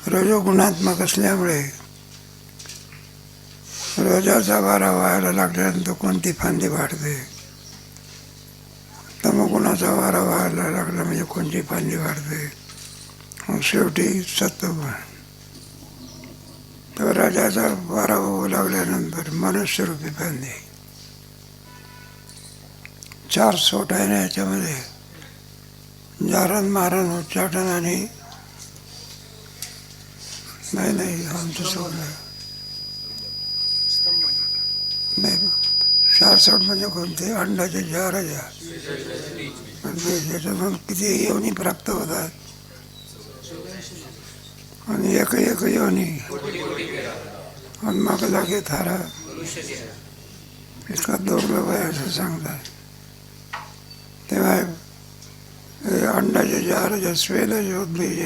रजोगुणात्मक असल्यामुळे रजाचा वारा व्हायला लागल्यानंतर कोणती फांदी वाढते, तमोगुणाचा वारा व्हायला लागला म्हणजे कोणती फांदी वाढते, मग शेवटी सत्वगुण. तर राजाचा वारा होऊ लागल्यानंतर मनुष्यरूपी फांदी. 4 सोट आहे ना याच्यामध्ये, जारण मारण उच्चाटन आणि नाही आमचं सोडलं नाही. 4 सोट म्हणजे कोणते? अंडाचे 4 त्याच्यातून किती योनी प्राप्त होतात, आणि एक योनी, आणि मग लागे थारा. इतका दुर्लभ आहे असं सांगतात. तेव्हा अंडाचे 4 स्वेदज उद्बीज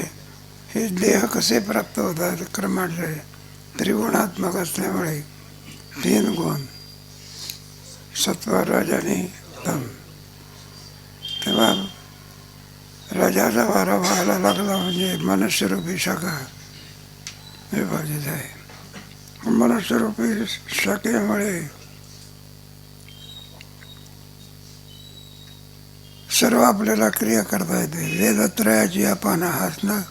हे देह कसे प्राप्त होतात? क्रमांडे त्रिगुणात्मक असल्यामुळे 3 गुण, सत्व, रज आणि तम. तेव्हा रजाचा वारा व्हायला लागला म्हणजे मनुष्यरूपी शाखा विभाजित आहे. मनुष्यरूपी शाखेमुळे सर्व आपल्याला क्रिया करता येते. वेदत्रयाची आपण आहात ना,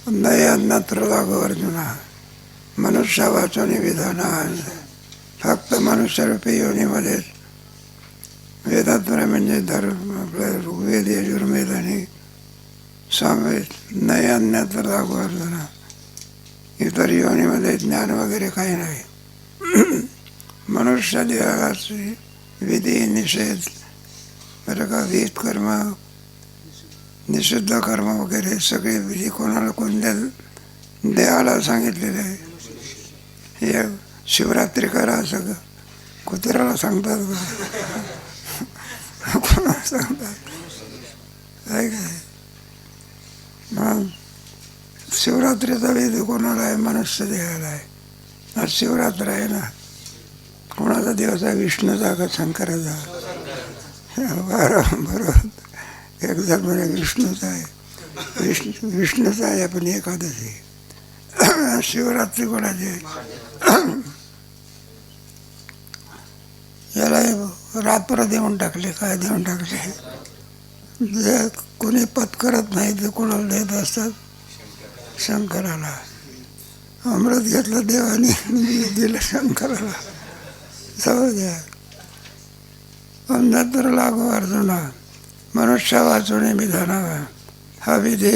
नयन्नत्र लागो अर्जुना, मनुष्य वाचून विधान. फक्त मनुष्यरूपी योनीमध्येच वेदात्रय म्हणजे धर्म, आपल्या ऋग्वेद, यजुर्वेद आणि सामवेद. नयन्नत्र लागो अर्जुना, इतर योनीमध्ये ज्ञान वगैरे काही नाही. मनुष्य देहाची विधी निषेध, बरं का, विहित कर्म, निषिद्ध कर्म वगैरे सगळे विधी कोणाला कोणत्या देहाला सांगितलेले आहे. हे शिवरात्री करा असं कुत्र्याला सांगतात का? कोणाला सांगतात आहे काय? मग शिवरात्रीचा विधी कोणाला आहे? मनुष्य देहाला आहे. आज शिवरात्र आहे ना, कोणाचा दिवस आहे? विष्णूचा का शंकराचा? बरोबर, एक जण म्हणे विष्णूचा आहे, विष्णूचा आहे पण एकादशी. शिवरात्री कोणाची आहे? याला रात्र देऊन टाकले. काय देऊन टाकले? जे कोणी पत्करत नाही ते कोणाला देत असतात? शंकराला. अमृत घेतलं देवाने, दिलं शंकराला. जाऊ द्या. नंतर लागो अर्जुना, मनुष्य वाचून विधानावा. हा विधी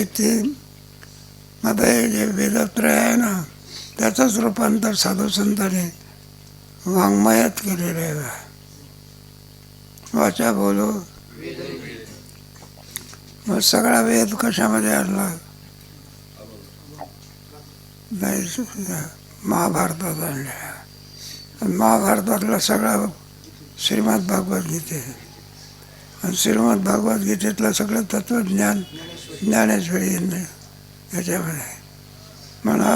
आता हे जे वेदत्रय आहे ना, त्याचंच रूपांतर साधू संतांनी वाङ्मयात केलेलं आहे. वाचा बोलो. मग सगळा वेद कशामध्ये आणला? नाही, महाभारतात आणला. महाभारतातला सगळा श्रीमद भगवद्गीते, आणि श्रीमद भगवद्गीतेतलं सगळं तत्वज्ञान ज्ञानेश्वरी याच्यामध्ये. म्हणा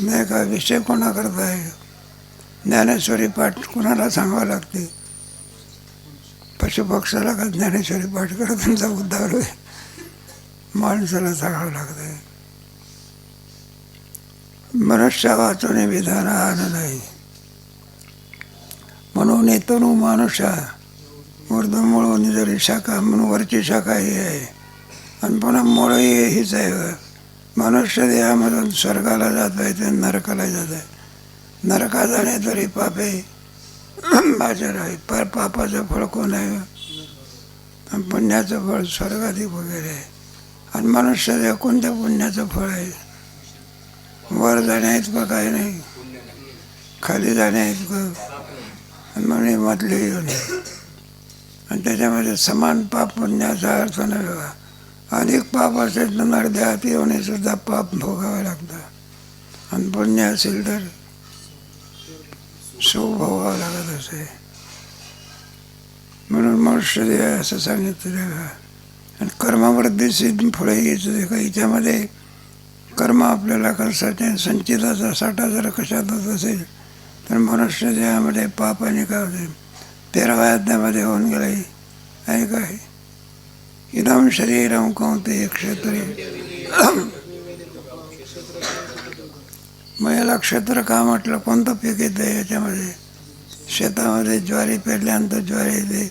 नाही का, विषय कोणा करता आहे? ज्ञानेश्वरी पाठ कोणाला सांगावं लागते? पशुपक्षाला का ज्ञानेश्वरी पाठ करत त्यांचा उद्धार होईल? माणसाला सांगावं लागतं. मनुष्य वाचून विधान आण नाही, म्हणून तनु मानुषा ऊर्ध्वमूळ जरी शाखा, म्हणून वरची शाखा ही आहे, आणि पुन्हा मुळही हीच आहे. मनुष्य देहामधून स्वर्गाला जाता येते, नरकाला जात आहे. नरका जाणे तरी पापे माझ्या आहे. पर पापाचं फळ कोण आहे? आणि पुण्याचं फळ स्वर्गाधिक वगैरे आहे. आणि मनुष्य देह कोणत्या पुण्याचं फळ आहे? वर जाण्याइतकं काही नाही, खाली जाण्याइतकं. आणि म्हणे मधली योनी, आणि त्याच्यामध्ये समान पाप पुण्याचा अर्थ नाही बघा. अधिक पाप असेल तर अर्ध्या हाती येऊन सुद्धा पाप भोगावं लागतं, आणि पुण्य असेल तर सुख भोगावं लागत असे. म्हणून मनुष्य देह असं सांगितलं. आणि कर्मावरती सिद्ध फळे घ्यायचं का? हिच्यामध्ये कर्म आपल्याला कशासाठी संचिताचा साठा जर कशात होत असेल तर मनुष्य देहामध्ये पाप आणि काय होते? 13व्या अध्यायामध्ये होऊन गेले आहे काय? इदम शरीरम कौंतेय क्षेत्रे. मग याला क्षेत्र का म्हटलं? कोणतं पीक येतं याच्यामध्ये? शेतामध्ये ज्वारी पेरल्यानंतर ज्वारी येते,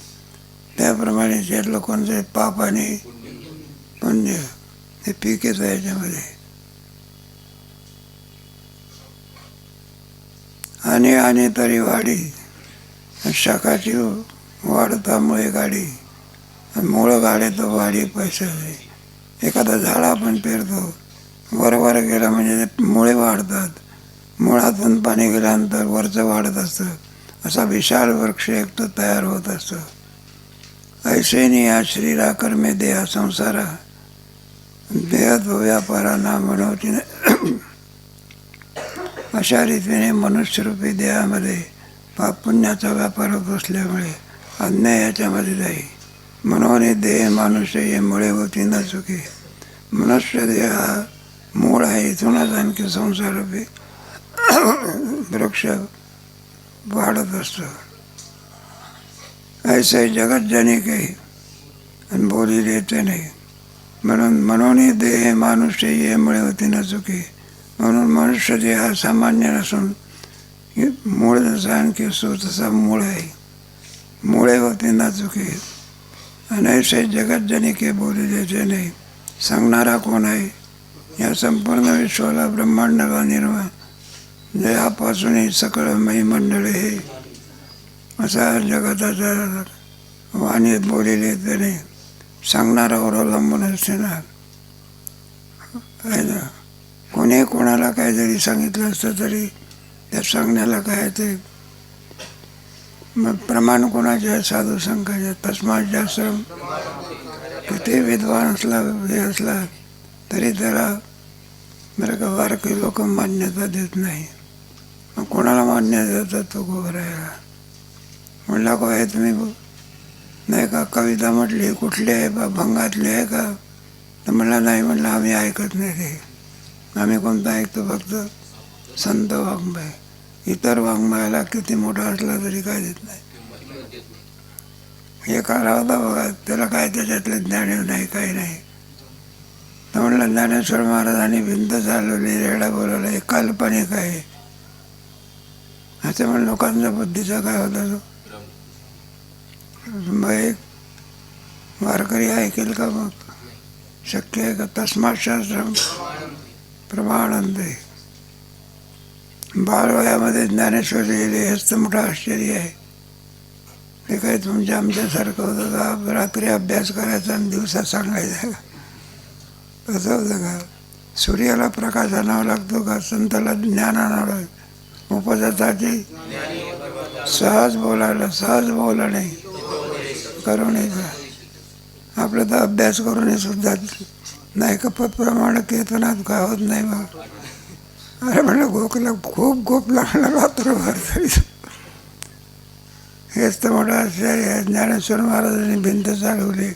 त्याप्रमाणे शेतलं कोणते पाप आणि पुण्य हे पीक येतं याच्यामध्ये. आणि तरी वाढी, शाखाची वाढतामुळे गाडी, मुळं गाडे तर वाढी पैसे. एखादा झाड आपण पेरतो, वर गेला म्हणजे ते मुळे वाढतात, मुळातून पाणी गेल्यानंतर वरचं वाढत असतं. असा विशाल वृक्ष एक तर तयार होत असतो. ऐसे या श्रीरा कर्मे देहा संसारा देहत्व व्यापारा ना मनवती. अशा रीतीने मनुष्यरूपी देहामध्ये पाप पुण्याचा व्यापार होत असल्यामुळे अन्याय याच्यामध्ये जाई. म्हणून देह मनुष्य हे मुळे होती न चुकी. मनुष्य देह हा मूळ आहे. इथूनच आणखी संसारूपी वृक्ष वाढत असतो. ऐसे जगज्जनिक आहे आणि बोली देते नाही. म्हणून देह मनुष्य हे मुळे होती न चुकी. म्हणून मनुष्य देह हा सामान्य नसून मूळ जसा आणखी सो तसा मूळ आहे. मुळे होती ना चुकी. आणि ऐसे जगज्जनिके बोली द्यायचे नाही. सांगणारा कोण आहे? या संपूर्ण विश्वाला ब्रह्मांडाला निर्माण जयापासूनही सकळ मयी मंडळे हे असा जगताचा वाणीत बोलले त्याने सांगणारावर अवलंबून असते ना. कोणी कोणाला काय जरी सांगितलं असतं तरी त्या सांगण्याला काय ते मग प्रमाण कोणाचे आहे? साधू संघाचे. तस्मात जास्त किती विद्वान असला हे असला तरी त्याला बरं का वारकरी लोक मान्यता देत नाही. मग कोणाला मान्य देतात? तो गोबरायला म्हणला को आहे तुम्ही नाही का कविता म्हटली कुठली आहे बा भंगातली आहे का? तर म्हणला नाही. म्हणलं आम्ही ऐकत नाही ते. आम्ही कोणतं ऐकतो? फक्त संत वाङ्मय. इतर वाङ्मयाला किती मोठा असला तरी काय देत नाही. हे काला होता बघा, त्याला काय त्याच्यातलं ज्ञान नाही काही नाही. तर म्हणलं ज्ञानेश्वर महाराजांनी भिंत चालवली, रेडा बोलवला, हे काल्पनिक आहे. असं म्हणून लोकांच्या बुद्धीचा काय होता तो? मग एक वारकरी ऐकेल का? मग शक्य आहे का? तस्मात शास्त्र प्रमाणंदे. बालवयामध्ये ज्ञानेश्वर लिहिले हेच तर मोठं आश्चर्य आहे. ते काही तुमच्या आमच्यासारखं होतं का? रात्री अभ्यास करायचा आणि दिवसात सांगायचा कसं होतं का? सूर्याला प्रकाश आणावा लागतो का? संताला ज्ञान आणावं लागतं. उपजाताची सहज बोला नाही करू नये का? आपलं तर अभ्यास करूनही सुद्धा नाही का प्रमाण कीर्तनात काय होत नाही. मग अरे म्हणलं गोकला खूप गोप लागला रात्रभर तरी. हेच तर मोठं आश्चर्य आहे. ज्ञानेश्वर महाराजांनी भिंत चालवली.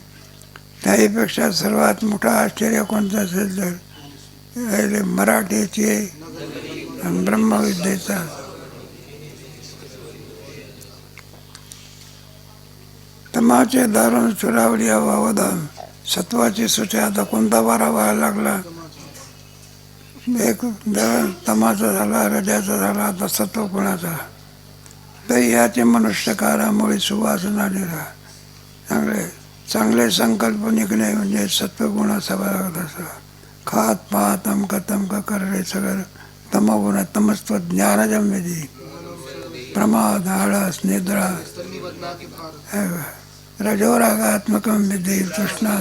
त्याहीपेक्षा सर्वात मोठं आश्चर्य कोणतं असेल तर मराठीची आणि ब्रह्मविद्येचा. तमाचे दारून चुरावली अवावधान. सत्वाची सुटे. आता कोणता वारा व्हायला लागला? एक तमाचा झाला, रजाचा झाला, आता सत्वगुणाचा. तर याचे मनुष्यकारामुळे सुवासना निरा. चांगले संकल्प निघणे म्हणजे सत्वगुणाचा भाग असा. खात पात तमका करणे सगळं तमगुण. तमस्व ज्ञानजम्यदी प्रमाद आळस निद्रा रजोरागात्मकं विद्धि तृष्णा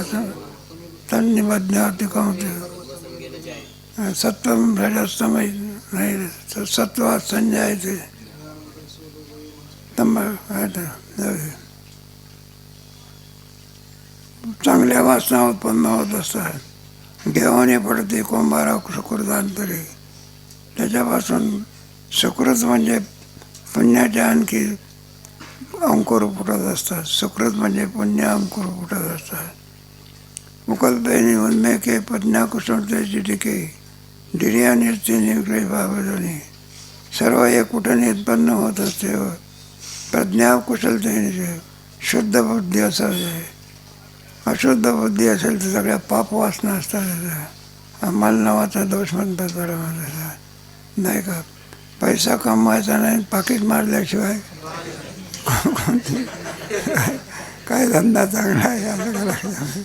तन्निबध्नातिकं. सत्वं रजस्तमय नाही. सत्वात संजायते चांगल्या वासना उत्पन्न होत असतात. घेवाने पडते कोंबारा सुकृतांतरी. त्याच्यापासून सुकृत म्हणजे पुण्याच्या आणखी अंकुर फुटत असतात. सुकृत म्हणजे पुण्य अंकुर फुटत असतात. उकलते उन्मेके प्रज्ञाकुशलतेची टिके डिरिया निर्ती निवडे बाबजोनी. सर्व हे कुठे उत्पन्न होत असते? प्रज्ञा कुशलतेने शुद्ध बुद्धी असावी. अशुद्ध बुद्धी असेल तर सगळ्या पाप वासना असतात. मल नावाचा दोष म्हणतात त्याला, नाही का? पैसा कमवायचा नाही, पाकिट मारल्याशिवाय काय धंदा चांगला आहे असं.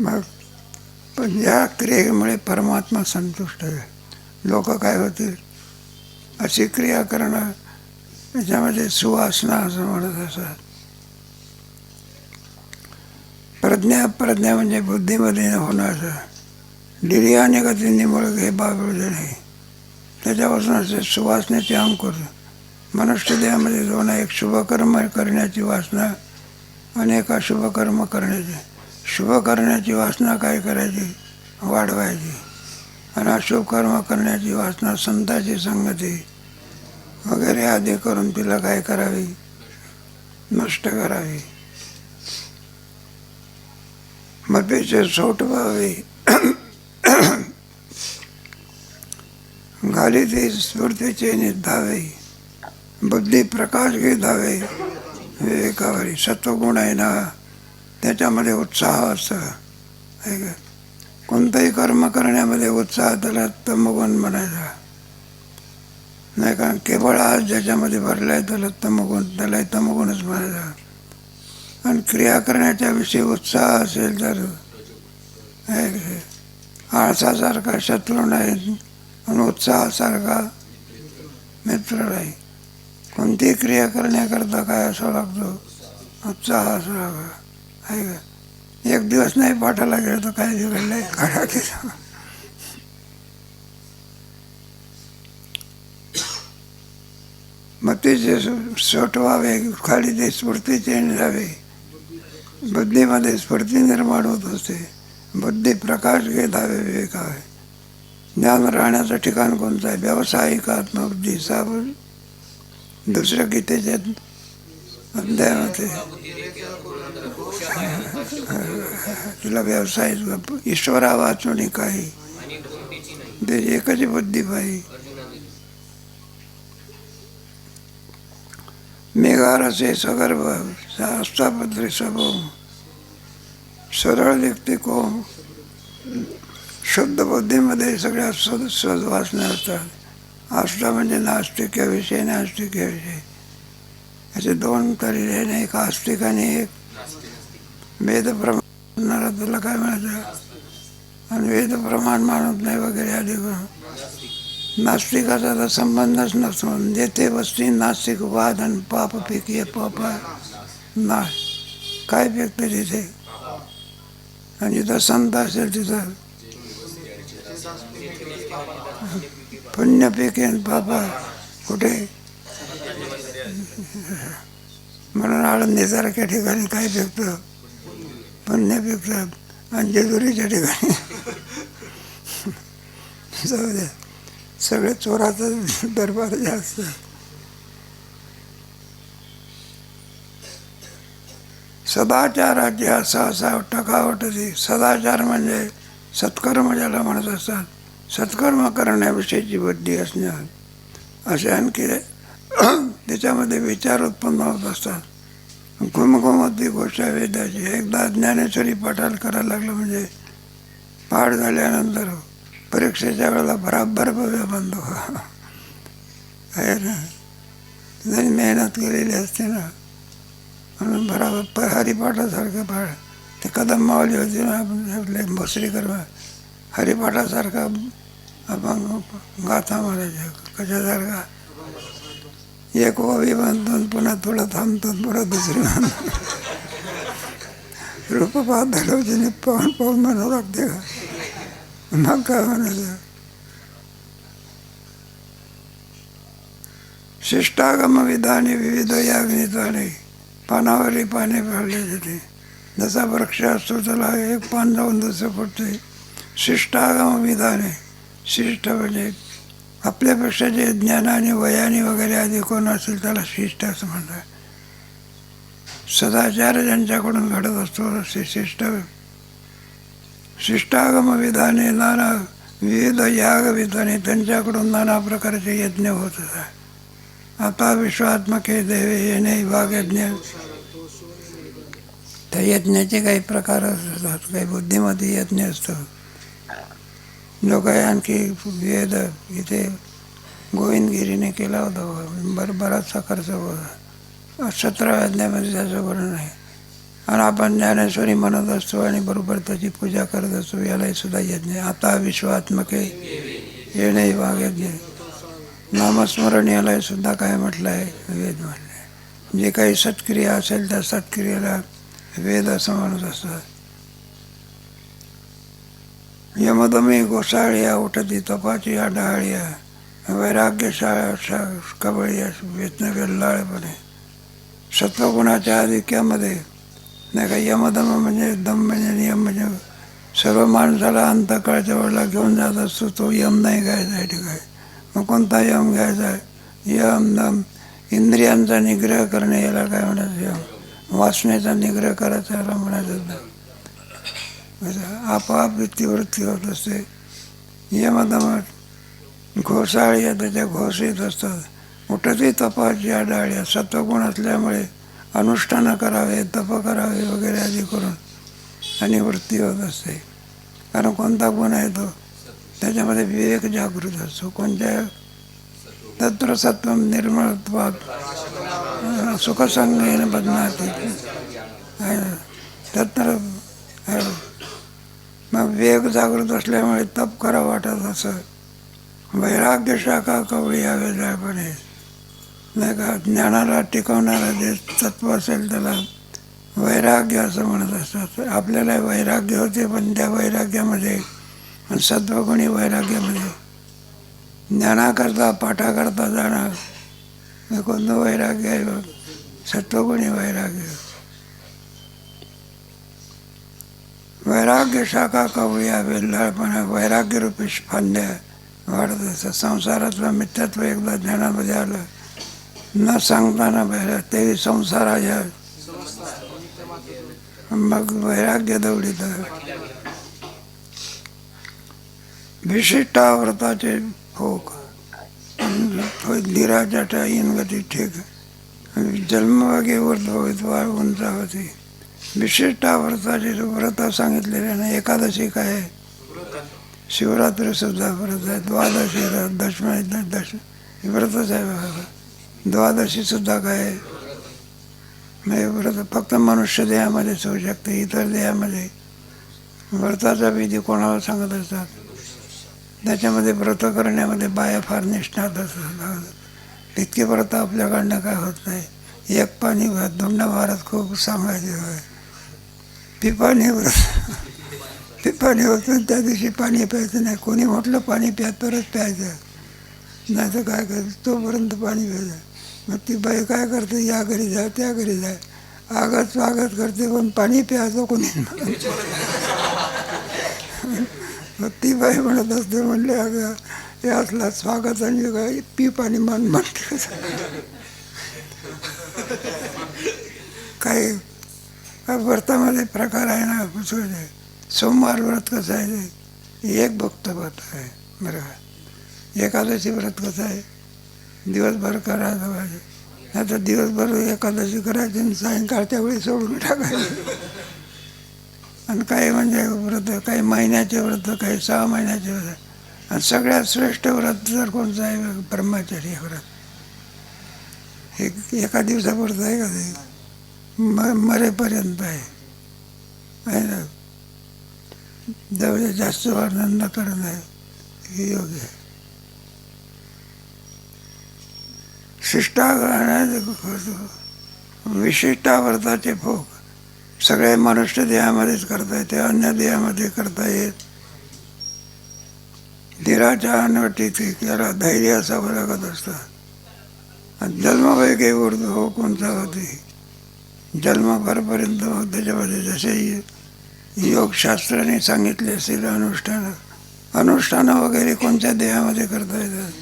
मग पण या क्रियेमुळे परमात्मा संतुष्ट आहे. लोक काय होतील, अशी क्रिया करणं त्याच्यामध्ये सुवासना असं म्हणत असतात. प्रज्ञा म्हणजे बुद्धीमध्ये होणारं निर्याने गतींमुळे हे बाबळले नाही. त्याच्यापासून असे सुवासनेचे अंकुर मनुष्य देहामध्ये दोन, एक शुभकर्म करण्याची वासना आणि एक अशुभ कर्म करण्याची. शुभ करण्याची वासना काय करायची, वाढवायची, आणि अशुभ कर्म करण्याची वासना संतांची संगती वगैरे आदी करून तिला काय करावी, नष्ट करावी. मतीचे सोट व्हावे, घाली ती स्फूर्तीचे निधावे, बुद्धी प्रकाश घेधावे विवेकावरी. सत्वगुण आहे ना, त्याच्यामध्ये उत्साह असतो. कोणतंही कर्म करण्यामध्ये उत्साह त्याला तमगुण म्हणायचा नाही का. केवळ आज ज्याच्यामध्ये भरलाय त्याला तमगुणच म्हणायचा. आणि क्रिया करण्याच्या विषयी उत्साह असेल तर आळसासारखा शत्रू नाही आणि उत्साहासारखा मित्र नाही. कोणतीही क्रिया करण्याकरता काय असावं लागतो, उत्साह असावा. आहे का? एक दिवस नाही पाठाला गेलं तर काय बिघडलंय, काढा केलं. मतीचे सोट व्हावे, खाली ते स्फूर्तीचे जावे. बुद्धीमध्ये स्फूर्ती निर्माण होत असते. बुद्धी प्रकाश घेतावे विवेकावे. ज्ञान राहण्याचं ठिकाण कोणतं आहे, व्यावसायिक आत्मबुद्धी. साबून दुसऱ्या गीतेच्या अध्यायामध्ये तिला व्यावसायिक ईश्वरा वाचून काही ते एकच बुद्धी पाहिजे. मेघारसे सगर्भ शास्त्रापत्री सबो सरळ व्यक्ती को. शुद्ध बुद्धीमध्ये सगळ्या सद्वासना असतात. आस्था म्हणजे नास्तिक या विषय, नास्तिक या विषय, असे दोन तरी नाही. एक आस्तिक आणि एक वेद प्रमाण. तुला काय म्हणायचं, आणि वेद प्रमाण मानत नाही वगैरे आधी. नास्तिकाचा तर संबंधच नसतो. जेथे वस्ती नास्तिक वाद आणि पाप पैकी पाप ना काय फेकते तिथे. आणि जिथं संत असेल तिथं पुण्यपैकी आणि पापा कुठे. म्हणून आळंदीसारख्या ठिकाणी काय फेकतं, पुण्य फेकतात. आणि जेजुरीच्या ठिकाणी जाऊ द्या, सगळे चोराचा दरबार जास्त. सदाचाराची असा टकावटती. सदाचार म्हणजे सत्कर्म ज्याला म्हणत असतात. सत्कर्म करण्याविषयीची बुद्धी असणार. असे आणखी त्याच्यामध्ये विचार उत्पन्न होत असतात. घुमघुमती गोष्ट वेदाची. एकदा ज्ञानेश्वरी पाठायला करायला लागलं म्हणजे पाठ झाल्यानंतर परीक्षेच्या वेळेला बराबर भव्य बंद आहे ना. त्यांनी मेहनत केलेली असते ना, म्हणून बराबर हरिपाठासारखं पाठ. ते कदम मावली होती ना, आपण भोसरीकर हरिपाठासारखा आपण गाथा मारायच्या. कशासारखा, एक ओवी बांधतो पुन्हा थोडं थांबतो, पुन्हा दुसरी बांधतो. रूप पाहत धडवजीने पाहून पाहून म्हणू लागते का, मग काय म्हणायचं. शिष्टागम विधाने विविध याग्नित्वाने. पानावरही पाने पाडले जाते. जसा वृक्ष असतो त्याला एक पान जाऊन दुसरं फुटते. शिष्टागम विधाने. शिष्ट म्हणजे आपल्यापेक्षा जे ज्ञानाने वयाने वगैरे आधी कोण असेल त्याला शिष्ट असं म्हणतात. सदाचार ज्यांच्याकडून घडत असतो असे शिष्ट. शिष्टागम विधाने नाना विविध याग विधाने. त्यांच्याकडून नाना प्रकारचे यज्ञ होत असतात. आता विश्वात्मके देवे येणे वागयज्ञ. तर यज्ञाचे काही प्रकार असतात, काही बुद्धिमती यज्ञ असतो, जो काही आणखी वेद इथे गोविंदगिरीने केला होता, बराचसा खर्च होता. 17 यज्ञामध्ये त्याचं वर्णन आहे. आणि आपण ज्ञानेश्वरी म्हणत असतो आणि बरोबर त्याची पूजा करत असतो, यालाही सुद्धा यज्ञ. आता विश्वात्मके येणे वाघ यज्ञ. नामस्मरण यालाही सुद्धा काय म्हटलं आहे, वेद म्हटलं आहे. जे काही सत्क्रिया असेल त्या सत्क्रियेला वेद असं म्हणत असतात. यमदमी गोसाळ्या उठती तपाची आढाळ्या, वैराग्य शाळा कवळ्या वेतन वेल्लाळपणे. सत्वगुणाच्या आधिक्यामध्ये नाही का, यमदम म्हणजे दम म्हणजे नियम, म्हणजे सर्व माणसाला अंतकाळच्या घेऊन जात असतो, तो यम नाही घ्यायचा आहे. ठीक आहे, मग कोणता यम घ्यायचा आहे? यम दम इंद्रियांचा निग्रह करणे, याला काय म्हणायचं? यम. वासनेचा निग्रह करायचा याला म्हणायचं. आपोआप वृत्ती होत असते. यमदम घोसाळ्या त्याच्या घोष येत असतात. उठती तपाची आढाळ्या, सत्वगुण असल्यामुळे अनुष्ठानं करावे, तप करावे वगैरे आदी करून आणि वृत्ती होत असते. कारण कोणता गुण आहे तो? त्याच्यामध्ये विवेक जागृत असतो. कोणत्या? तत्र सत्वम निर्मळत्वात् सुखसंगेन बध्नाति. तत्र मग विवेक जागृत असल्यामुळे तप करा वाटत असं. वैराग्य शाखा कवळी वेगळ्यापणे नाही का, ज्ञानाला टिकवणारा जे तत्व असेल त्याला वैराग्य असं म्हणत असतात. आपल्याला वैराग्य होते, पण त्या वैराग्यामध्ये सत्वगुणी वैराग्यामध्ये ज्ञानाकरता पाठाकरता जाणार हे कोणतं वैराग्य आहे बघ, सत्वगुणी वैराग्य. वैराग्य शाखा कवळ्या वेल्हाळपणा, वैराग्यरूपी फांद्या वाढत असतात. संसारातलं मिथ्यात्व एकदा ज्ञानामध्ये आलं, न सांगताना पाहिलं तेही संसाराच्या मग वैराग्य दौडीत. विशिष्टाव्रताचे भोग धीराच्या इनगती ठीक, जन्मवागे ऊर्ध्वविद्वार उंचावती. विशिष्टाव्रताचे व्रत सांगितलेले ना. एकादशी काय आहे? शिवरात्री सुद्धा व्रत आहे. द्वादशी दशमी व्रतच आहे बघा. द्वादशी सुद्धा काय आहे? म्हणजे व्रत फक्त मनुष्य देहामध्येच होऊ शकते, इतर देहामध्ये व्रताचा विधी कोणाला सांगत असतात. त्याच्यामध्ये व्रत करण्यामध्ये बाया फार निष्णात असतात. इतके व्रत आपल्याकडनं काय होत नाही. एक पाणी व्रत, दोंडा भारत खूप सांगायचे होय. पिपाणी व्रत, पिपाणी होतं त्या दिवशी पाणी प्यायचं नाही. कोणी म्हटलं पाणी प्या तरच प्यायचं, नाही तर काय करायचं, तोपर्यंत पाणी प्यायचं. मग ती बाई काय करते, या घरी जाय त्या घरी जाय, आगत स्वागत करते, पण पाणी प्यायचं कोणी. मग ती बाई म्हणत असते, म्हणले अगं हे असला स्वागत आणि काय पी पाणी मान म्हणते. काही व्रतामध्ये प्रकार आहे ना. सोमवार व्रत कसं आहे, एक भक्त व्रत आहे बरं. एकादशी व्रत कसं आहे, दिवसभर करायचं पाहिजे. आता दिवसभर एकादशी करायची आणि सायंकाळच्या वेळी सोडून टाकायचं. आणि काही म्हणजे व्रत, काही महिन्याचे व्रत, काही 6 महिन्याचे व्रत. आणि सगळ्यात श्रेष्ठ व्रत जर कोणतं आहे, ब्रह्मचर्य व्रत. हे एका दिवसापुरतं आहे का ते? मरेपर्यंत आहे ना. जवळ जास्त वर्णन न करणं आहे हे योग्य आहे. विशिष्टाव्रताचे भोग सगळे मनुष्य देहामध्येच करता येते, अन्य देहामध्ये करता येत. धीराच्या अनवटी याला धैर्य असावं लागत असतं. जन्मवेगे ऊर्ध्व हो कोणता होते, जन्मभरपर्यंत मग त्याच्यामध्ये जसे योगशास्त्राने सांगितले असेल अनुष्ठानं वगैरे कोणत्या देहामध्ये करता येतात.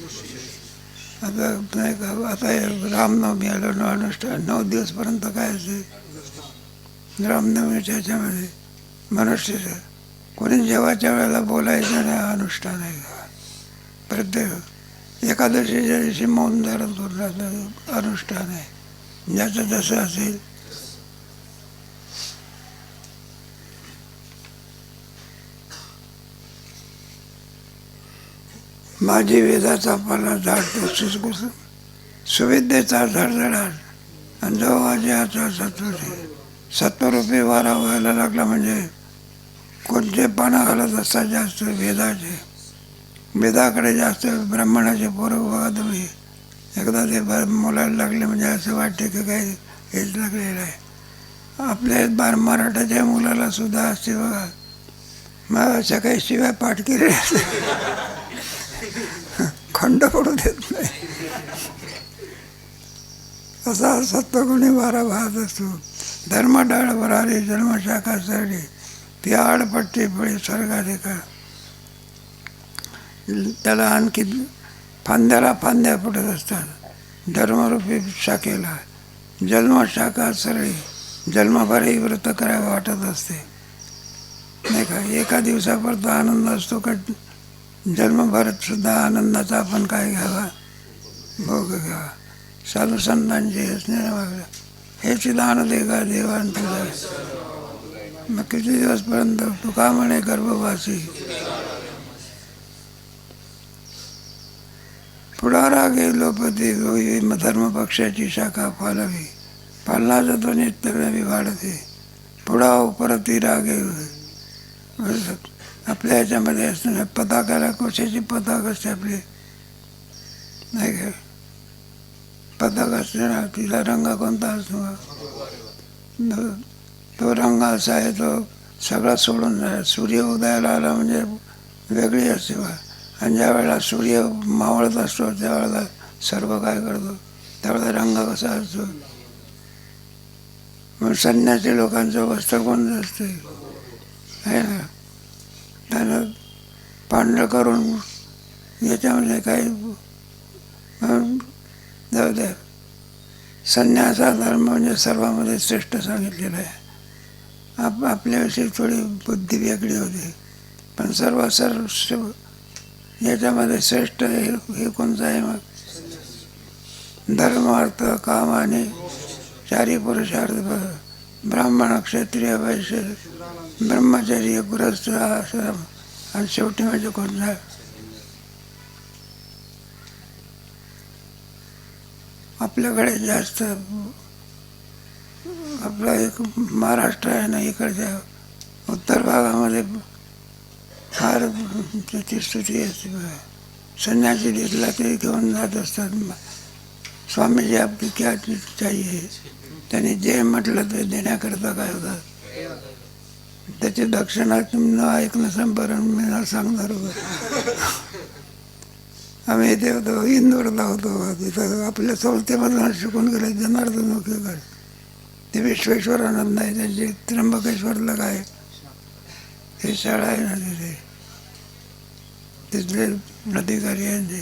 आता नाही का, आता रामनवमी आलं, अनुष्ठान 9 दिवसपर्यंत काय असेल रामनवमीच्या ह्याच्यामध्ये मनुष्याचं कोणी जेवायच्या वेळेला बोलायचं नाही, अनुष्ठान आहे. प्रत्येक एकादशीच्या दिवशी मौन धारण करून अनुष्ठान आहे. ज्याचं जसं असेल माझी वेदाचा पाला झाड तो सुसकुसून सुविद्येचा झडझडाट आणि जो आजी सत्वरूपी वारा व्हायला लागला म्हणजे कोणते पानं घालत असतात जास्त वेदाचे, वेदाकडे जास्त ब्राह्मणाचे पोरं बघा तुम्ही. एकदा ते मुलाला लागले म्हणजे असं वाटते की काही हेच लागलेलं आहे. आपल्या मराठाच्या मुलाला सुद्धा असते बघा, मग अशा काही शिवाय पाठ केले खंड पडू देत नाही. असा सत्वगुणी वारा वाहत असतो. धर्मडाळ भरारी जन्मशाखा सरडी ती आडपट्टी फळी स्वर्गाधिका. त्याला आणखी फांद्याला फांद्या फुटत असतात. धर्मरूपी शाखेला जन्मशाखा सरळी जन्मभरही व्रत करावं वाटत असते नाही का. एका दिवसापुरता आनंद असतो का जन्मभर सुद्धा आनंदाचा आपण काय घ्यावा, भोग घ्यावा. साधू संतांचे हेच दान दे का देवान तुझा. मग किती दिवसपर्यंत तुका म्हणे गर्भवासी. पुढारा गेलोपती धर्मपक्षाची शाखा पालावी. पालनाचा तो नित्य नवी वाढते. पुढा परती रागे. आपल्या ह्याच्यामध्ये असताना पताकाला कशाची पताक असते आपली नाही का. पताक असते ना, तिला रंग कोणता असतो, तो रंग असा आहे तो सगळा सोडून जाईल. सूर्य उदयाला आला म्हणजे वेगळी असते बा. आणि ज्या वेळेला सूर्य मावळत असतो त्यावेळेला सर्व काय करतो, त्यावेळेला रंग कसा असतो. मग संन्यासी लोकांचं वस्त्र कोणतं असते आहे ना, त्यानं पांढरं करून याच्यामध्ये काही जाऊ द्या. संन्यासा धर्म म्हणजे सर्वांमध्ये श्रेष्ठ सांगितलेला आहे. आपल्याविषयी थोडी बुद्धी वेगळी होती, पण सर्व याच्यामध्ये श्रेष्ठ हे कोणतं आहे. मग धर्म अर्थ काम आणि चारी पुरुषार्थ ब्राह्मण क्षत्रिय वैश्य ब्रह्मचर्य गृहस्थ आश्रम आणि शेवटी म्हणजे कोणता आपल्याकडे जास्त आपला एक महाराष्ट्र आहे ना, इकडच्या उत्तर भागामध्ये फार त्याची स्थिती असते. संन्यासी दिसला तरी घेऊन जात असतात. स्वामीजी आपली क्या चाहिए, त्यांनी जे म्हटलं ते देण्याकरता काय होतात. त्याची दक्षिणा न ऐकणं संपरण मी सांगणार होतो. आम्ही इथे होतो, इंदोरला होतो. तिथं आपल्या संस्थेमधून शिकून गेले जनार्दन नोकेकर. ते विश्वेश्वरानंद आहे, त्यांची त्र्यंबकेश्वरला काय हे शाळा आहे ना, तिथले अधिकारी यांचे.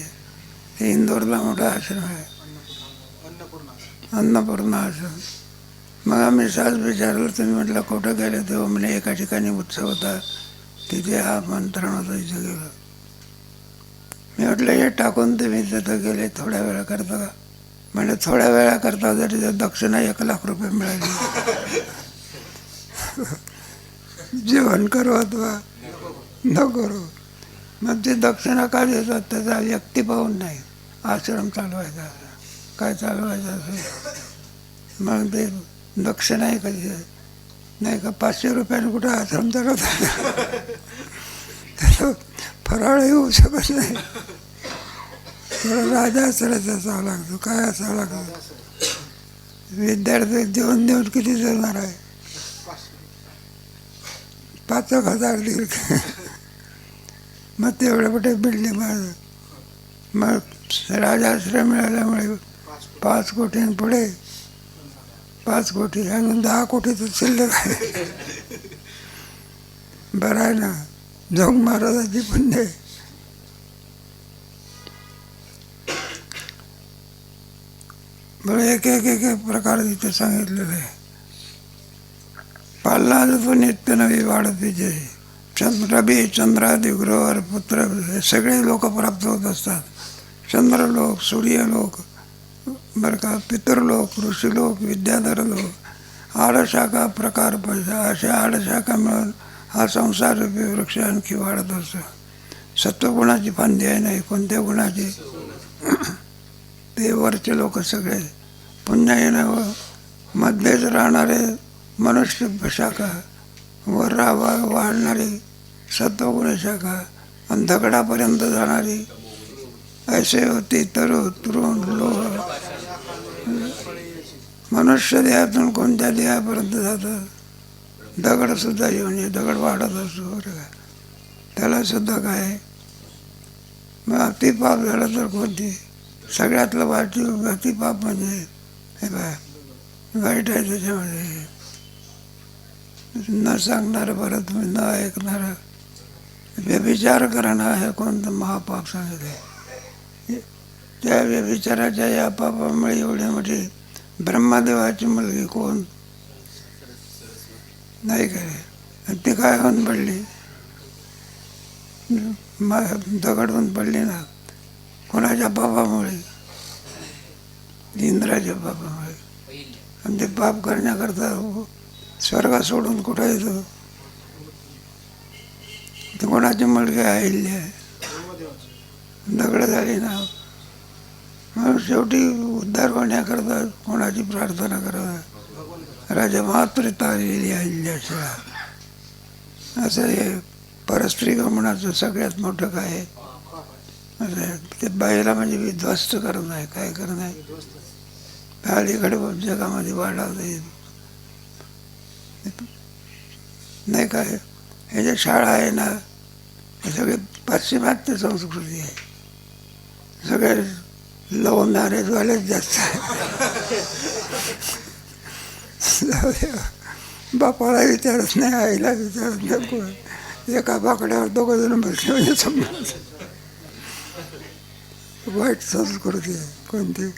ते इंदोरला मोठा आश्रम आहे, अन्नपूर्णा आश्रम. मग आम्ही सहज विचारलं, तुम्ही म्हटलं कुठं गेले तेव्हा म्हणजे एका ठिकाणी उत्सव होता, तिथे हा मंत्रण होता, इथं गेलो. मी म्हटलं हे टाकून तुम्ही तिथं गेले थोड्या वेळा करता का. म्हणजे थोड्या वेळा करता जरी दक्षिणा 1,00,000 रुपये मिळाली. जेवण करू अथवा न करू. मग ते दक्षिणा का देतात, त्याचा व्यक्ती पाहून नाही. आश्रम चालवायचा काय चालवायचं असेल मग ते दक्षिणाही कधी नाही का. 500 रुपयाने कुठं आश्रम चालवतात, त्याला फराळ येऊ शकत नाही. थोडं राजा असल्याचा असावं लागतो, काय असावं लागतं. विद्यार्थी देऊन देऊन किती जळणार आहे. 5,000 दीड. मग तेवढे कुठे बिल्डिंग मग राजाश्रय मिळाल्यामुळे 5 कोटी पुढे 5 कोटी अजून 10 कोटी तर शिल्लक आहे. बरं आहे ना, जोग महाराजाची पुण्य. बरं एक एक एक प्रकार तिथे सांगितलेलं आहे. पालना तो नित्य नवी वाढत जय. रवी चंद्रादी ग्रह पुत्र हे सगळे लोक प्राप्त होत असतात. चंद्रलोक सूर्यलोक बरं का, पितृलोक ऋषीलोक विद्याधर लोक आडशाखा प्रकार पैसा अशा आडशाखा मिळून हा संसार रूपी वृक्ष आणखी वाढत असतो. सत्वगुणाची फांदी आहे नाही, कोणत्या गुणाची? ते वरचे लोक सगळे पुन्हा येणं मध्येच राहणारे मनुष्य शाखा, वर वाढणारी सत्वगुण शाखा आणि दगडापर्यंत जाणारी असे होती तरु तरुण लोह. मनुष्य देहातून कोणत्या देहापर्यंत जातात? दगड सुद्धा येऊन दगड वाढत असतो बरं का, त्याला सुद्धा काय मग अतिपाप झालं तर कोणती? सगळ्यातलं वाईट अतिपाप म्हणजे हे काय वाईट आहे त्याच्यामध्ये. न सांगणारं परत न ऐकणारं व्यभिचार करणं हे कोणतं महापाप सांगितलं. त्या व्यभिचाराच्या या पापामुळे एवढी मोठी ब्रह्मदेवाची मुलगी कोण नाही काय, ती काय होऊन पडली? दगड होऊन पडली ना. कोणाच्या पापामुळे? इंद्राच्या पापामुळे. आणि ते पाप करण्याकरता स्वर्ग सोडून कुठं येतो? ते कोणाची मुलगी अहिल्या दगड झाली ना. मग शेवटी उद्धार होण्याकरता कोणाची प्रार्थना करा? राजा मातृता आलेली अहिल्याशिळा. असं हे परस्त्री गमनाचं सगळ्यात मोठं काय आहे? असं ते बाईला म्हणजे विध्वस्त करणं आहे. काय करणं आहे? अलीकडे जगामध्ये वाढवता नाही काय. हे जे शाळा आहे ना, हे सगळे पाश्चिमात्य संस्कृती आहे. सगळे लव्ह मॅरेजवालेच जास्त आहे. बापाला विचारत नाही, आईला विचारत नाही, कोण एका बाकड्यावर दोघं जण बसले म्हणजे समजा वाईट संस्कृती आहे. कोणती?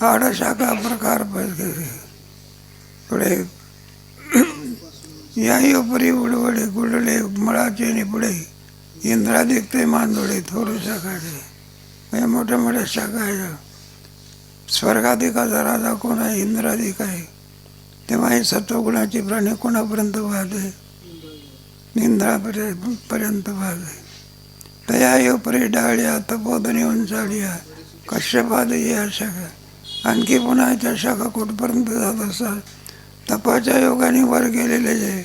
आडशाखा प्रकार पुढे याही उपरी उडवडे गुडले मळाचे नि पुढे इंद्रादिक ते मांदोडे थोर शाखाडे. हे मोठ्या मोठ्या शाखा आहे. स्वर्गाधिकाचा राजा कोण आहे? इंद्राधिक आहे. तेव्हा हे सत्वगुणाची प्राणी कोणापर्यंत वाहते? इंद्रापर्यंत वाहते. तया उपरी डाळ्या तपोधनी उंचाळ्या कश्यपादी या शाखा. आणखी पुन्हा त्या शाखा कुठपर्यंत जात असतात? तपाच्या योगाने वर गेलेले जे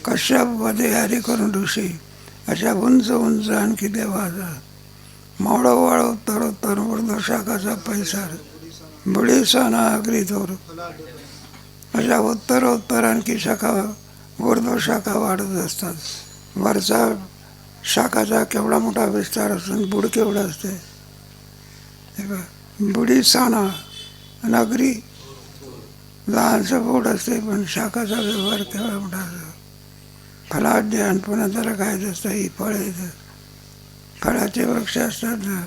कश्यपमध्ये हरी करून ऋषी अशा उंच उंच आणखी देवाचा मावळं वाळव तर ऊर्ध्व शाखाचा पैसार बुडी साना अग्री थोर. अशा उत्तरोत्तर आणखी शाखा ऊर्ध्व शाखा वाढत असतात. वरचा शाखाचा केवढा मोठा विस्तार असतो, बुड केवढा असते. बुडी साना आणि अग्री लहानसं बोट असते, पण शाखाचा व्यवहार केवढा मोठा असतो. फलाढ्य आणि पुन्हा त्याला काय असतं? ही फळं येतात. फळाचे वृक्ष असतात ना,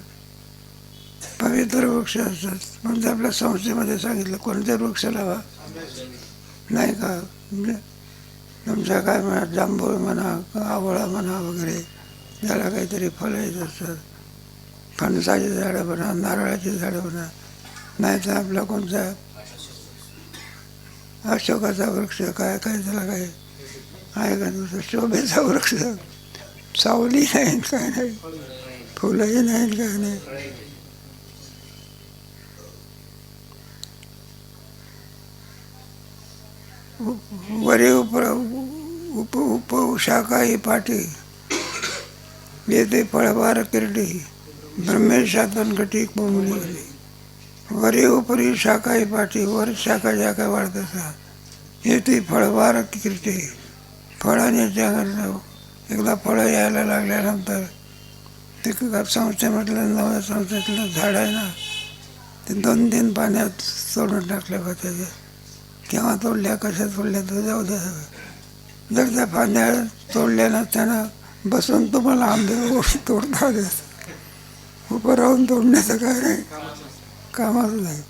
पवित्र वृक्ष असतात. म्हणजे आपल्या संस्थेमध्ये सांगितलं कोणते वृक्ष लावा नाही का. तुमच्या काय म्हणा, जांभूळ म्हणा, आवळा म्हणा वगैरे, त्याला काहीतरी फळं येत असतात. फणसाची झाडं म्हणा, नारळाची झाडं म्हणा, नाही तर आपला कोणता अशोकाचा वृक्ष काय काय त्याला काय आहे का तुझं शोभेचा वृक्ष. सावली नाही, काय नाही, फुलंही नाही, काय नाही. वरी उप शाखा ही पाठी येते फळभार किरडी ब्रह्मेशातन घटी कोंबली गेली. वरी उपरी शाखा ही पाठी, वर शाखा ज्या काय वाढत असतात येते फळभार किरडी. फळाने एकदा फळं यायला लागल्यानंतर ते संस्थेमधलं नव्या संस्थेतलं झाड आहे ना, ते 2-3 पाण्यात सोडून टाकले पाहिजे. केव्हा तोडल्या, कशा तोडल्या तर जाऊ द्या. जर त्या पाण्या तोडल्या ना, त्यांना बसून तुम्हाला आंबे तोडता आले. उभं राहून तोडण्याचं काय नाही, कामाचं नाही.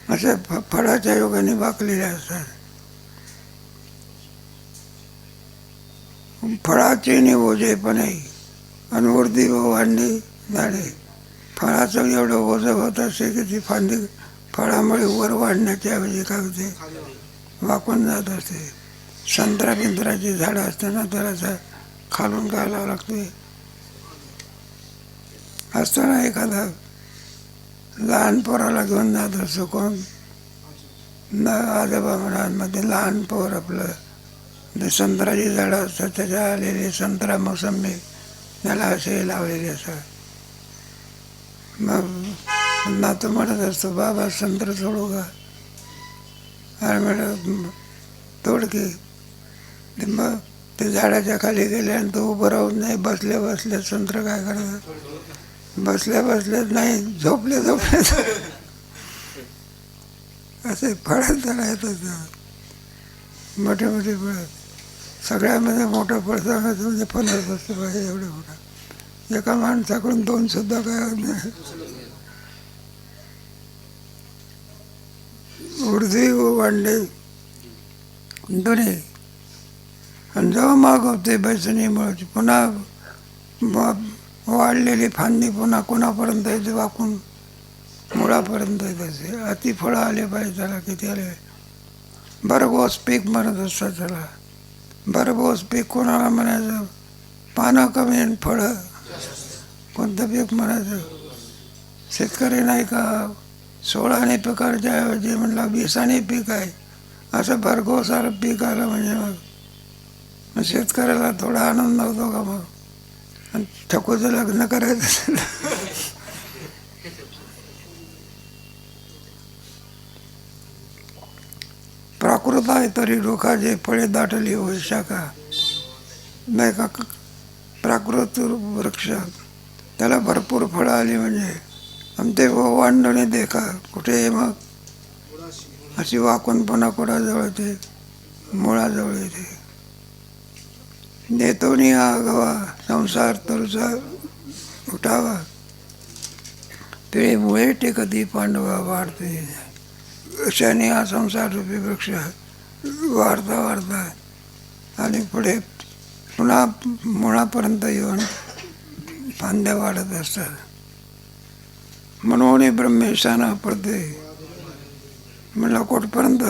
अशा फळाच्या योगाने वाकलेल्या असतात. फळाचे नि ओझेपणे अनुवृत्ती व वांडी झाडे. फळाचं एवढं ओझं होत असते की ती फळामुळे वर वाढण्याच्या ऐवजी काय होते, वाकून जात असते. संत्रा बिंत्राची झाडं असताना त्याला खालून घालावं लागते. असताना एखादा लहान पोराला घेऊन जात असतो कोण आजोबा म्हणा लहान पोर आपलं ते संत्र्याची झाडं असतात त्याच्या आलेले संत्रा मोसंबी त्याला असे लावलेले असतात. मग नातू म्हणत असतो बाबा संत्र सोडू का, आणि म्हणत तोड की. मग ते झाडाच्या खाली गेले आणि तो उभं राहून नाही, बसल्या बसल्या संत्र काय करतात, बसल्या बसल्याच नाही, झोपले झोपले असे फळं त्याला येतात. मोठे मोठे फळं सगळ्यामध्ये मोठं फळ सांगायचं म्हणजे फणस असतं पाहिजे एवढं मोठं. एका माणसाकडून 2 सुद्धा काय होत नाही. उडदी वांडे दोन्ही. आणि जेव्हा मागवते बेसनीमुळे पुन्हा वाढलेली फांदी पुन्हा कोणापर्यंत येते, वाकून मुळापर्यंत येते. अति फळं आले पाहिजे त्याला. किती आले, भरघोस पीक म्हणत असतात त्याला. भरघोस पीक कोणाला म्हणायचं, पानं कमी आणि फळं. कोणतं पीक म्हणायचं, शेतकरी नाही का 16ने पिकाच्या ऐवजी म्हणलं 20ने पीक आहे, असं भरघोस पीक आलं म्हणजे मग शेतकऱ्याला थोडा आनंद होतो का. मग आणि ठकूचं लग्न करायचं असेल प्राकृत आहे तरी रोखाचे फळे दाटली होय शाखा. नाही का प्राकृत वृक्ष त्याला भरपूर फळं आली म्हणजे. आणि ते वांडणे देखा कुठे मग अशी वाकून पुन्हा कोणाजवळ येते, मुळाजवळ येते. नेतोनी आगावा संसार तरुचा उठावा, पिळे मुळे टेकती पांडवा वाढते. अशाने हा संसार रूपी वृक्ष वाढता वाढता आणि पुढे पुन्हा मुळापर्यंत येऊन फांद्या वाढत असतात. म्हणून ब्रह्मेशाना पडते म्हणलं कुठपर्यंत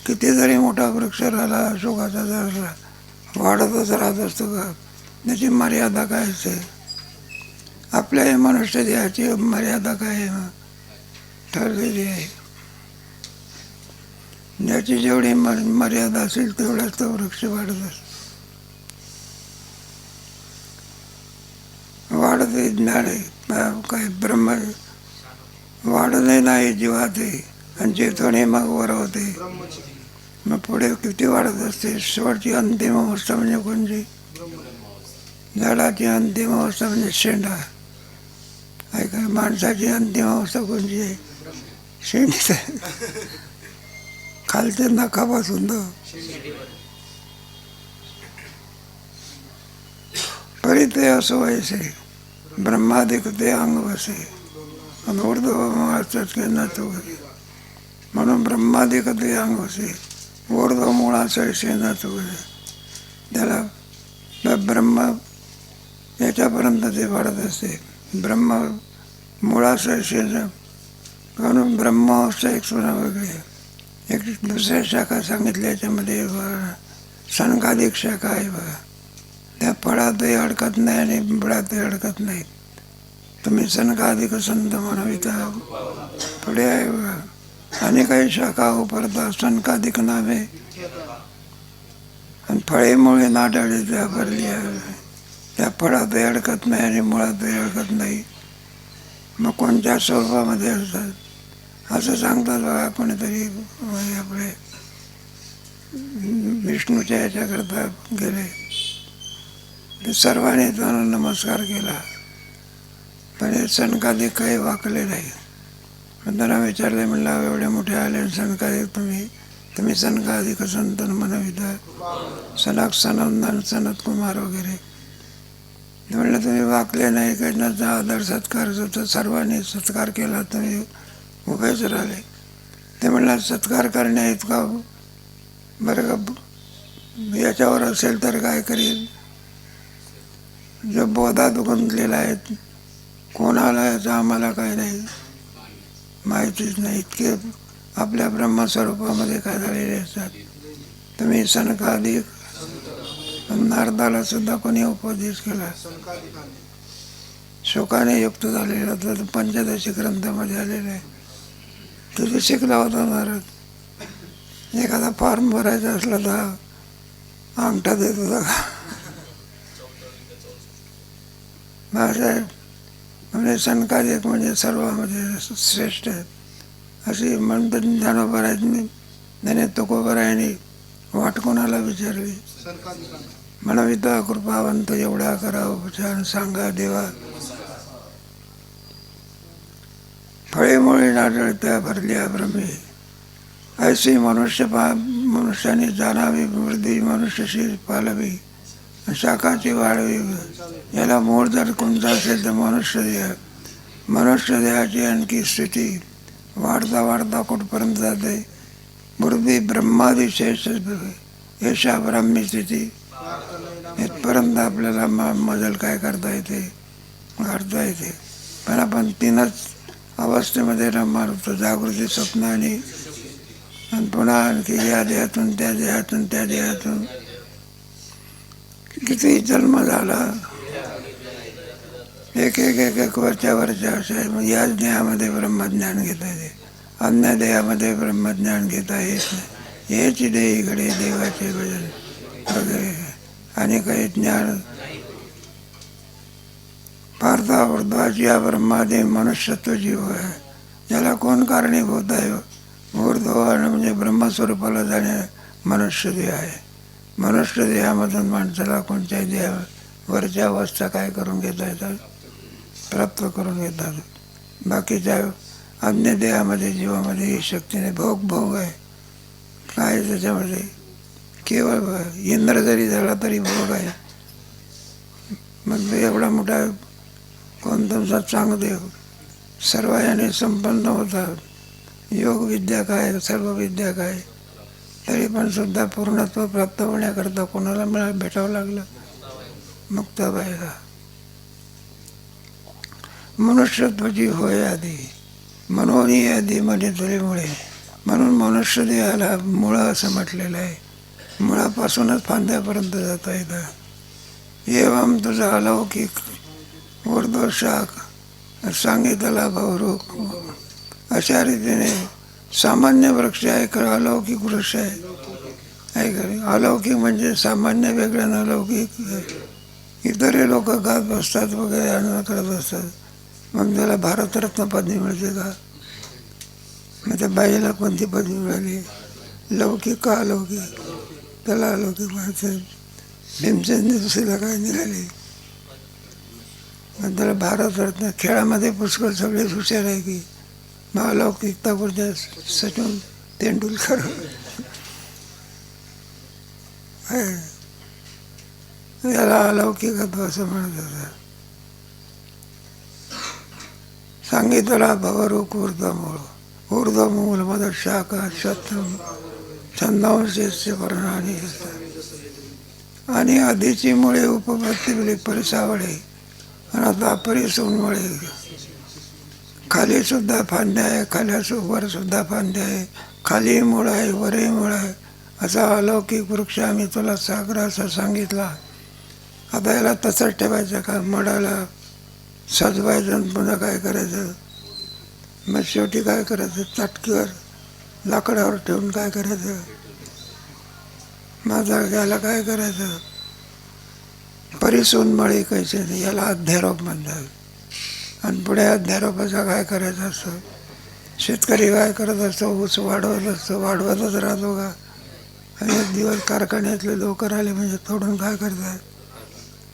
किती जरी मोठा वृक्ष राहिला अशोकाचा जरा वाढतच राहत असतो का. त्याची मर्यादा काय असते. आपल्याही मनुष्य देहाची मर्यादा काय ठरलेली आहे. ज्याची जेवढी मर्यादा असेल तेवढाच तो वृक्ष वाढत असतो. वाढते ज्ञान काय ब्रह्म वाढत नाही जीवाते आणि चेतने मग वर होते. मग पुढे किती वाढत असते. शेवटची अंतिम अवस्था म्हणजे कोणची, झाडाची अंतिम अवस्था म्हणजे शेंडा आहे का. माणसाची अंतिम अवस्था कोणची आहे, शेंडीच आहे. खालच्या नखापासून तो परिते असो वैसे ब्रह्मादिक ते अंग वसे ऊर्ध्व म्हणून ब्रह्मादिक ते अंग वसे ऊर्ध्व मुळासळशे न चुकले. त्याला ब्रह्म याच्यापर्यंत ते वाढत असते. ब्रह्म मुळासळशे म्हणून ब्रह्मावस्था एक सुना वेगळी. एक दुसऱ्या शाखा सांगितल्या याच्यामध्ये सनकाधिक शाखा आहे बघा. त्या फळातही अडकत नाही आणि बुडातही अडकत नाही. तुम्ही सनकाधिक संत म्हणविता पुढे आहे बघा. आणि काही शाखा उपरता सनकाधिक नावे आणि फळेमुळे नाटाळी त्या भरली आहे. त्या फळातही अडकत नाही आणि मुळातही अडकत नाही. मग कोणत्या स्वरूपामध्ये असतात असं सांगतात बघा. कोणीतरी आपले विष्णूच्या याच्याकरता गेले, ते सर्वांनी त्यांना नमस्कार केला पण हे सनकाधिक काही वाकले नाही. पण त्यांना विचारले, म्हणलं एवढे मोठे आले सनकाधिक तुम्ही सनकाधिक संत म्हणविता, सनक सनंदन सनत कुमार वगैरे. म्हणलं तुम्ही वाकले नाही, काही आदर सत्कार तर सर्वांनी सत्कार केला, तुम्ही उभेच राहिले. ते म्हणलं सत्कार करण्या इतका बरं का याच्यावर असेल तर काय करेल. जो बोधात गुंतलेला आहे कोणाला याचं आम्हाला काय नाही माहितीच नाही. इतके आपल्या ब्रह्मस्वरूपामध्ये काय झालेले असतात. तुम्ही सनकाधिक नारदाला सुद्धा कोणी उपदेश केला, शोकाने युक्त झालेला होता. तो पंचदशी ग्रंथामध्ये आलेला आहे. तुझं शिकला होता नारद. एखादा फॉर्म भरायचा असला तर अंगठा देत होता का? बाळासाहेब म्हणजे सनकाधिक म्हणजे सर्वामध्ये श्रेष्ठ आहेत अशी म्हणतात. ज्ञानोबरायांनी त्याने तुकोबरायांनी वाट कोणाला विचारली, म्हणविता कृपावंत एवढा करा उपचार सांगा देवा. फळेमुळे नाटळत्या भरल्या भ्रमे ऐशी मनुष्याने जाणावी वृद्धी मनुष्यशी पालवी शाखाची वाढवी. याला मूळ जर कोणता असेल तर मनुष्य देहाची आणखी स्थिती वाढता वाढता कुठपर्यंत जाते. वृद्धी ब्रह्मादिशेष यशा ब्राह्मी स्थिती इथपर्यंत आपल्याला मजल काय करता येते, काढता येते. पण आपण तीनच अवस्थेमध्ये रमणार होतो, जागृती, स्वप्न आणि पुन्हा आणखी या देहातून त्या देहातून त्या देहातून किती जन्म झाला. एक एक एक एक वरच्या असं आहे. मग याच देहामध्ये ब्रह्मज्ञान घेता येते, अन्य देहामध्ये ब्रह्मज्ञान घेता येत नाही. हेच देहीकडे देवाचे भजन वगैरे आणि काही ज्ञान पार्था ऊर्ध्वाची या ब्रह्मादे मनुष्यत्व जीव आहे. याला कोण कारणीभूत आहे? ऊर्ध्व म्हणजे ब्रह्मस्वरूपाला जाणे मनुष्य देह आहे. मनुष्य देहामधून माणसाला कोणत्याही देहा वरच्या अवस्था काय करून घेता येतात, प्राप्त करून घेतात. बाकीच्या अन्य देहामध्ये जीवामध्ये ही शक्तीने भोग आहे. काय त्याच्यामध्ये केवळ इंद्र जरी झाला तरी भोग आहे. मग एवढा मोठा कोणता चांगदेव सर्व याने संपन्न होतात. योग विद्या काय, सर्व विद्या काय, तरी पण सुद्धा पूर्णत्व प्राप्त होण्याकरता कोणाला भेटावं लागलं? मुक्ताबाईला. मनुष्यत्वाची होय आधी मनोनी आधी मध्ये तुरीमुळे, म्हणून मनुष्य देहाला मुळं असं म्हटलेलं आहे. मुळापासूनच फांद्यापर्यंत जाता येतं. एवम तुझा अलौकिक ऊर्ध्व शाख सांगितला भावरूप. अशा रीतीने सामान्य वृक्ष आहे का अलौकिक वृक्ष आहे का? अलौकिक म्हणजे सामान्य वेगळं, अलौकिक इतरही लोक गात बसतात वगैरे आनंद करत असतात. मग त्याला भारतरत्न पदवी मिळते का? मग त्या बाईला कोणती पदवी मिळाली? लौकिक का अलौकिक? त्याला अलौकिक म्हणायचं. भीमसेनने दुसरीला काय निघाली? मग त्याला भारतरत्न. खेळामध्ये पुष्कळ सगळेच हुशार आहे की, मग अलौकिकता कुठे? सचिन तेंडुलकर याला अलौकिकत्व असं म्हणत होतं. सांगितला भवरूप ऊर्ध्वमूळ. ऊर्ध्वमूल मद शाखा शतम छंदांशे वर्णाने आणि आधीची मुळे उपपत्ती परिसावळे आणि आता परिसोनमुळे. खाली सुद्धा फांद्या आहे, वर सुद्धा फांद्या आहे, खाली मूळ आहे, वरही मूळ आहे. असा अलौकिक वृक्ष आम्ही तुला सागर असा सांगितला. आता याला तसंच ठेवायचं का? मडाला सजवायचं आणि पुन्हा काय करायचं? मग शेवटी काय करायचं? चटकीवर लाकडावर ठेवून काय करायचं? माझा याला काय करायचं? परिसोनमळी कैसे नाही, याला अध्यारोप म्हणतात. आणि पुढे अध्यारोपाचा काय करायचं असतं? शेतकरी काय करत असतो? ऊस वाढवत असतो, वाढवतच राहतो का? आणि एक दिवस कारखान्यातले लोक आले म्हणजे तोडून काय करतात?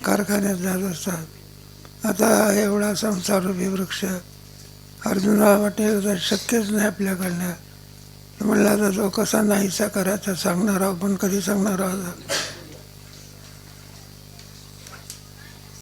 कारखान्यात जात असतात. आता एवढा संसारूपी वृक्ष अर्जुनाला वाटेल तर शक्यच नाही आपल्याकडनं. म्हणला तर तो कसा नाहीसा करायचा सांगणार आहोत, पण कधी सांगणार आहोत?